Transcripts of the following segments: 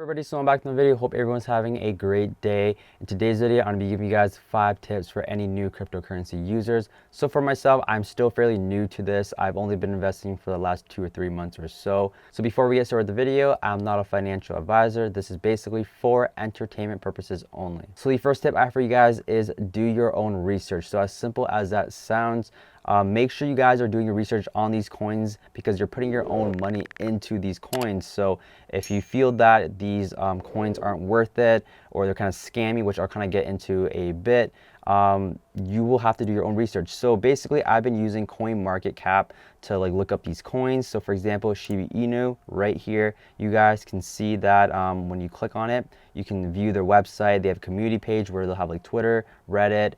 Everybody, so I'm back in the video. Hope everyone's having a great day. In today's video, I'm going to be giving you guys 5 tips for any new cryptocurrency users. So for myself, I'm still fairly new to this. I've only been investing for the last 2 or 3 months or so. So before we get started with the video, I'm not a financial advisor. This is basically for entertainment purposes only. So the first tip I have for you guys is do your own research. So as simple as that sounds, make sure you guys are doing your research on these coins because you're putting your own money into these coins. So if you feel that these coins aren't worth it or they're kind of scammy, which I'll kind of get into a bit, you will have to do your own research. So basically, I've been using CoinMarketCap to look up these coins. So for example, Shiba Inu right here, you guys can see that when you click on it, you can view their website. They have a community page where they'll have Twitter, Reddit,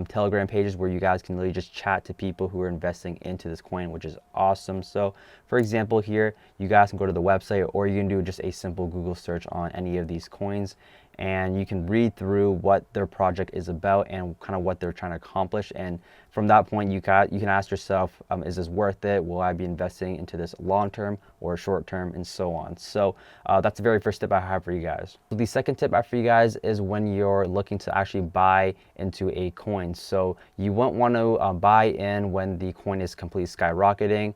Telegram pages where you guys can really just chat to people who are investing into this coin, which is awesome. So for example, here, you guys can go to the website or you can do just a simple Google search on any of these coins, and you can read through what their project is about and kind of what they're trying to accomplish. And from that point, you can ask yourself, is this worth it? Will I be investing into this long term or short term, and so on. So that's the very first tip I have for you guys. So the second tip I have for you guys is when you're looking to actually buy into a coin. So you won't want to buy in when the coin is completely skyrocketing.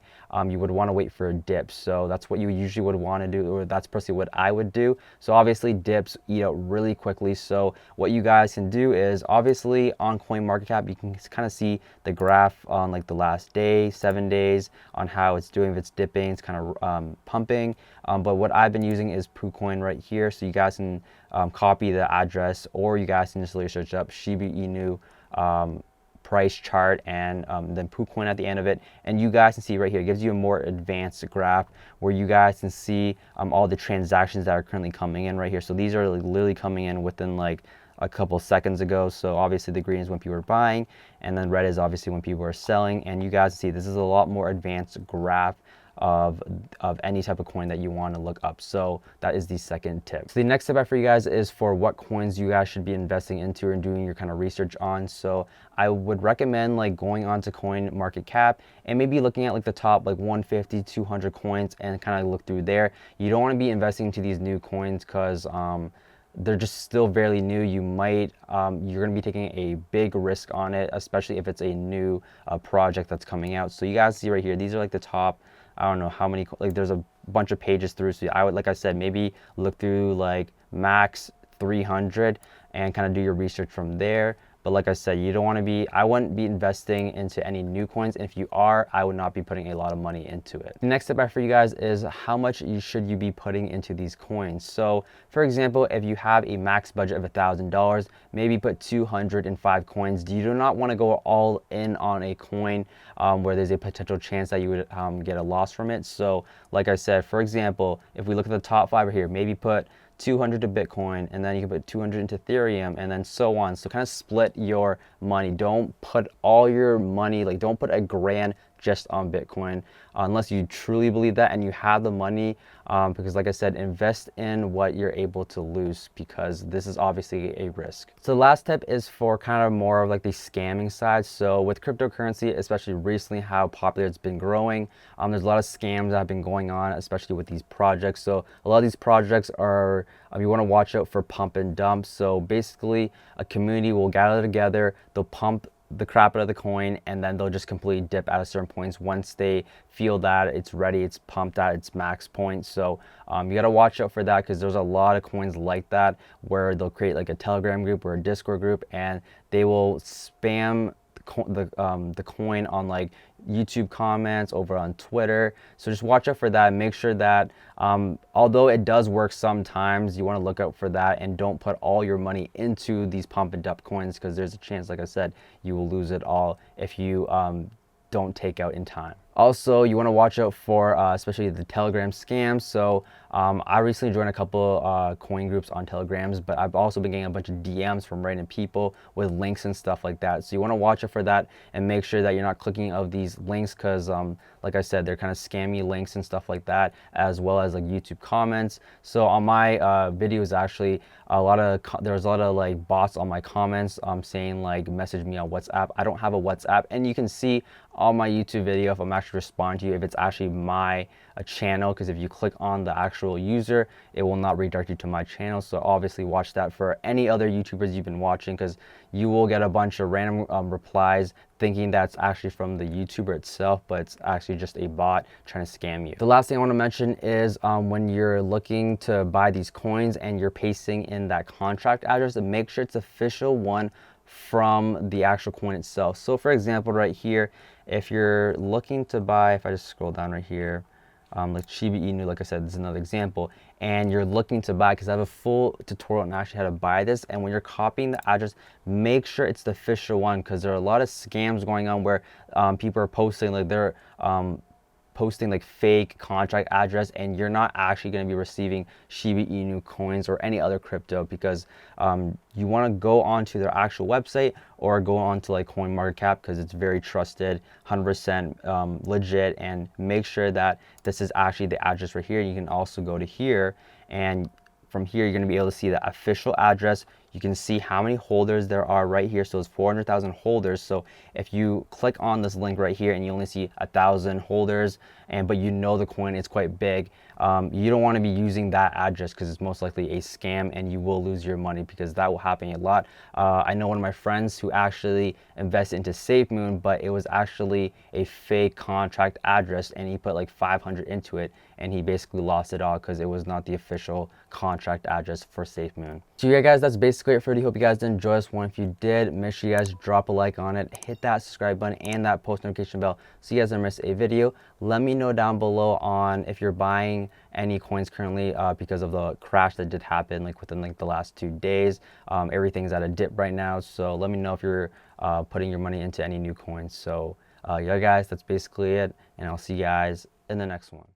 You would want to wait for a dip. So that's what you usually would want to do, or that's personally what I would do. So obviously dips eat out really quickly. So what you guys can do is, obviously on CoinMarketCap, you can kind of see the graph on the last day, 7 days, on how it's doing. If it's dipping, it's kind of pumping. But what I've been using is PooCoin right here. So you guys can copy the address, or you guys can just literally search up Shiba Inu price chart and then PooCoin at the end of it, and you guys can see right here, it gives you a more advanced graph where you guys can see all the transactions that are currently coming in right here. So these are literally coming in within a couple seconds ago. So obviously the green is when people are buying, and then red is obviously when people are selling. And you guys see this is a lot more advanced graph of any type of coin that you want to look up. So that is the second tip. So the next tip I have for you guys is for what coins you guys should be investing into and doing your kind of research on. So I would recommend going onto CoinMarketCap and maybe looking at the top 150, 200 coins and kind of look through there. You don't want to be investing into these new coins because they're just still fairly new. You might you're going to be taking a big risk on it, especially if it's a new project that's coming out. So you guys see right here, these are the top, I don't know how many, there's a bunch of pages through. So I would, like I said, maybe look through max 300 and kind of do your research from there. But like I said, you don't want to be, I wouldn't be investing into any new coins. And if you are, I would not be putting a lot of money into it. The next tip I have for you guys is how much should you be putting into these coins. So for example, if you have a max budget of $1,000, maybe put 205 coins. You do not want to go all in on a coin where there's a potential chance that you would get a loss from it. So like I said, for example, if we look at the top 5 right here, maybe put 200 to Bitcoin, and then you can put 200 into Ethereum, and then so on. So kind of split your money. Don't put all your money, don't put $1,000 just on Bitcoin unless you truly believe that and you have the money, because like I said, invest in what you're able to lose, because this is obviously a risk. So the last tip is for kind of more of the scamming side. So with cryptocurrency, especially recently, how popular it's been growing, there's a lot of scams that have been going on, especially with these projects. So a lot of these projects are, you want to watch out for pump and dump. So basically a community will gather together, they'll pump the crap out of the coin, and then they'll just completely dip at a certain points once they feel that it's ready, it's pumped at its max point. So you got to watch out for that, because there's a lot of coins like that where they'll create a Telegram group or a Discord group, and they will spam the coin on YouTube comments, over on Twitter. So just watch out for that. Make sure that although it does work sometimes, you want to look out for that, and don't put all your money into these pump and dump coins, because there's a chance, like I said, you will lose it all if you don't take out in time. Also, you want to watch out for especially the Telegram scams. So I recently joined a couple coin groups on Telegrams, but I've also been getting a bunch of DMs from random people with links and stuff like that. So you want to watch out for that and make sure that you're not clicking of these links, because like I said, they're kind of scammy links and stuff like that, as well as YouTube comments. So on my videos, actually, there's a lot of bots on my comments saying message me on WhatsApp. I don't have a WhatsApp, and you can see on my YouTube video if I'm actually responding to you, if it's actually my channel, because if you click on the actual user, it will not redirect you to my channel. So obviously watch that for any other YouTubers you've been watching, because you will get a bunch of random replies thinking that's actually from the YouTuber itself, but it's actually just a bot trying to scam you. The last thing I want to mention is when you're looking to buy these coins and you're pasting in that contract address, make sure it's official one from the actual coin itself. So for example, right here, if you're looking to buy, if I just scroll down right here, like Shiba Inu, like I said, this is another example, and you're looking to buy, because I have a full tutorial on actually how to buy this, and when you're copying the address, make sure it's the official one, because there are a lot of scams going on where people are posting like they're posting like fake contract address, and you're not actually going to be receiving Shiba Inu coins or any other crypto, because you want to go onto their actual website or go onto like CoinMarketCap, because it's very trusted, 100% legit, and make sure that this is actually the address right here. You can also go to here, and from here, you're going to be able to see the official address. You can see how many holders there are right here. So it's 400,000 holders. So if you click on this link right here and you only see 1,000 holders, but you know the coin is quite big, you don't want to be using that address, because it's most likely a scam and you will lose your money, because that will happen a lot. I know one of my friends who actually invested into SafeMoon, but it was actually a fake contract address, and he put like 500 into it, and he basically lost it all because it was not the official contract address for SafeMoon. So yeah guys, that's basically it for the video. Hope you guys did enjoy this one. If you did, make sure you guys drop a like on it, hit that subscribe button and that post notification bell so you guys don't miss a video. Let me know down below on if you're buying any coins currently, because of the crash that did happen like within like the last 2 days. Everything's at a dip right now, so let me know if you're putting your money into any new coins. So yeah guys, that's basically it, and I'll see you guys in the next one.